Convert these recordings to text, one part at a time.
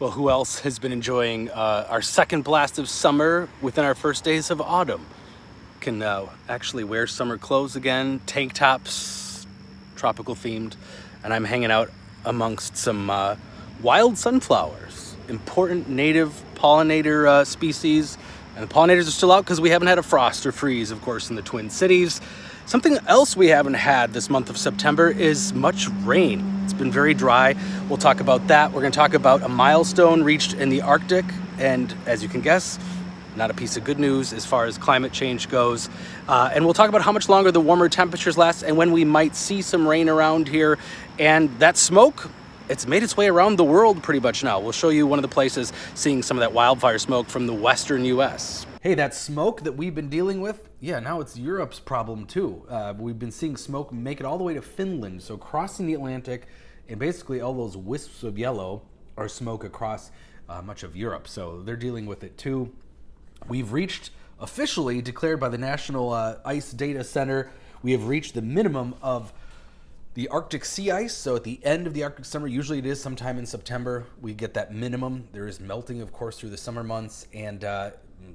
Well, who else has been enjoying our second blast of summer within our first days of autumn? Can actually wear summer clothes again, tank tops, tropical themed, and I'm hanging out amongst some wild sunflowers, important native pollinator species. And the pollinators are still out because we haven't had a frost or freeze, of course, in the Twin Cities. Something else we haven't had this month of September is much rain. It's been very dry. We'll talk about that. We're going to talk about a milestone reached in the Arctic, and as you can guess, not a piece of good news as far as climate change goes. And we'll talk about how much longer the warmer temperatures last and when we might see some rain around here. And that smoke, it's made its way around the world pretty much now. We'll show you one of the places seeing some of that wildfire smoke from the western US. Hey, that smoke that we've been dealing with, yeah, now it's Europe's problem too. We've been seeing smoke make it all the way to Finland, so crossing the Atlantic, and basically all those wisps of yellow are smoke across much of Europe. So they're dealing with it too. We've reached, officially declared by the National Ice Data Center, we have reached the minimum of the Arctic sea ice. So at the end of the Arctic summer, usually it is sometime in September, we get that minimum. There is melting, of course, through the summer months, and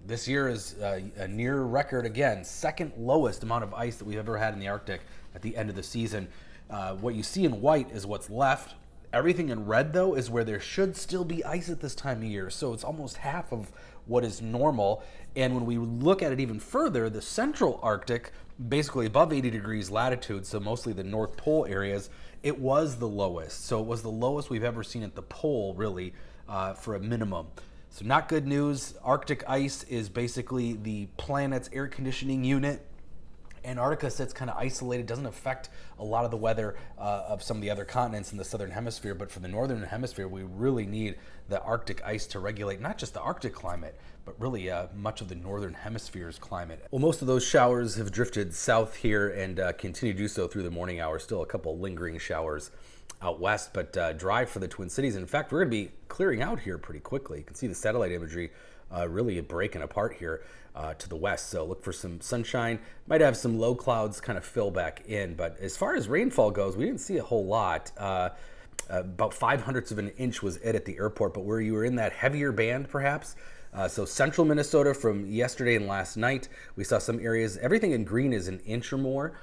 this year is a near record again, second lowest amount of ice that we've ever had in the Arctic at the end of the season. What you see in white is what's left. Everything in red, though, is where there should still be ice at this time of year. So it's almost half of what is normal. And when we look at it even further, the central Arctic, basically above 80 degrees latitude, so mostly the North Pole areas, it was the lowest. So it was the lowest we've ever seen at the pole, really, for a minimum. So not good news. Arctic ice is basically the planet's air conditioning unit. Antarctica sits kind of isolated, doesn't affect a lot of the weather of some of the other continents in the southern hemisphere, but for the northern hemisphere, we really need the Arctic ice to regulate not just the Arctic climate, but really much of the northern hemisphere's climate. Well, most of those showers have drifted south here and continue to do so through the morning hours. Still a couple lingering showers out west, but dry for the Twin Cities. In fact, we're going to be clearing out here pretty quickly. You can see the satellite imagery really breaking apart here to the west. So look for some sunshine. Might have some low clouds kind of fill back in. But as far as rainfall goes, we didn't see a whole lot. About 0.05 of an inch was it at the airport, but where you were in that heavier band perhaps. So central Minnesota from yesterday and last night, we saw some areas, everything in green is an inch or more.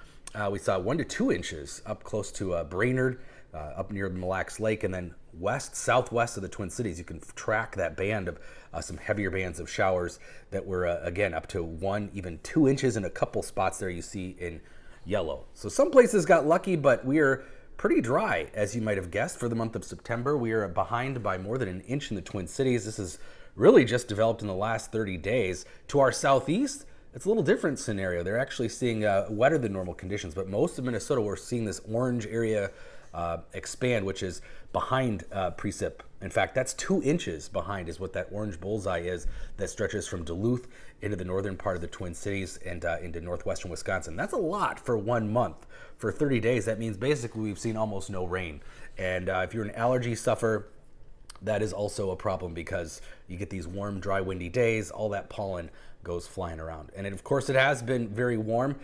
We saw 1 to 2 inches up close to Brainerd, up near Mille Lacs Lake, and then southwest of the Twin Cities. You can track that band of some heavier bands of showers that were, again, up to 1, even 2 inches in a couple spots there you see in yellow. So some places got lucky, but we are pretty dry, as you might have guessed, for the month of September. We are behind by more than an inch in the Twin Cities. This is really just developed in the last 30 days. To our southeast, it's a little different scenario. They're actually seeing wetter than normal conditions, but most of Minnesota, we're seeing this orange area expand, which is behind precip. In fact, that's 2 inches behind is what that orange bullseye is that stretches from Duluth into the northern part of the Twin Cities and into northwestern Wisconsin. That's a lot for 1 month. For 30 days, that means basically we've seen almost no rain. And if you're an allergy sufferer, that is also a problem because you get these warm, dry, windy days, all that pollen goes flying around. And of course, it has been very warm.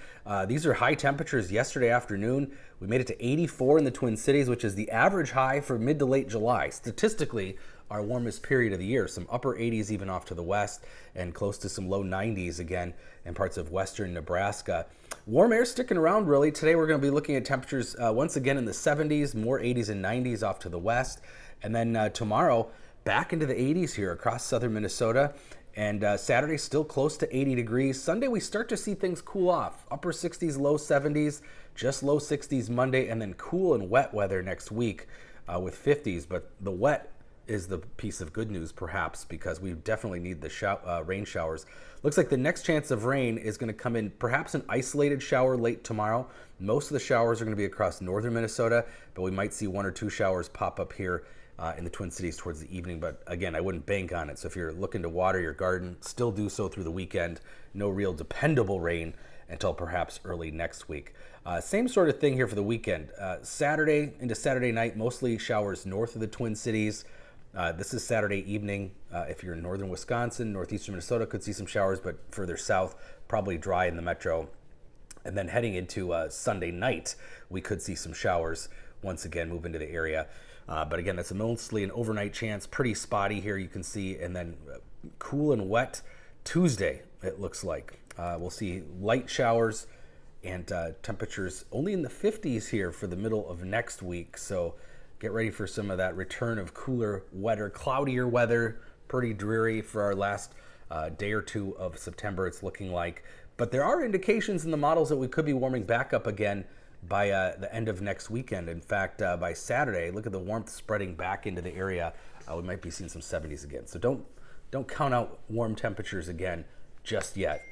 These are high temperatures yesterday afternoon. We made it to 84 in the Twin Cities, which is the average high for mid to late July. Statistically, our warmest period of the year. Some upper 80s even off to the west and close to some low 90s again in parts of western Nebraska. Warm air sticking around really. Today we're going to be looking at temperatures once again in the 70s, more 80s and 90s off to the west. And then tomorrow, back into the 80s here across southern Minnesota. And Saturday, still close to 80 degrees. Sunday, we start to see things cool off. Upper 60s, low 70s, just low 60s Monday, and then cool and wet weather next week with 50s. But the wet is the piece of good news, perhaps, because we definitely need the rain showers. Looks like the next chance of rain is going to come in perhaps an isolated shower late tomorrow. Most of the showers are going to be across northern Minnesota, but we might see 1 or 2 showers pop up here in the Twin Cities towards the evening. But again, I wouldn't bank on it. So if you're looking to water your garden, still do so through the weekend. No real dependable rain until perhaps early next week. Same sort of thing here for the weekend. Saturday into Saturday night, mostly showers north of the Twin Cities. This is Saturday evening. If you're in northern Wisconsin, northeastern Minnesota, could see some showers, but further south, probably dry in the metro And then heading into Sunday night, we could see some showers once again move into the area. But again, that's mostly an overnight chance, pretty spotty here, you can see. And then cool and wet Tuesday, it looks like. We'll see light showers and temperatures only in the 50s here for the middle of next week. So get ready for some of that return of cooler, wetter, cloudier weather. Pretty dreary for our last day or two of September, it's looking like. But there are indications in the models that we could be warming back up again by the end of next weekend. In fact, by Saturday, look at the warmth spreading back into the area. We might be seeing some 70s again. So don't count out warm temperatures again just yet.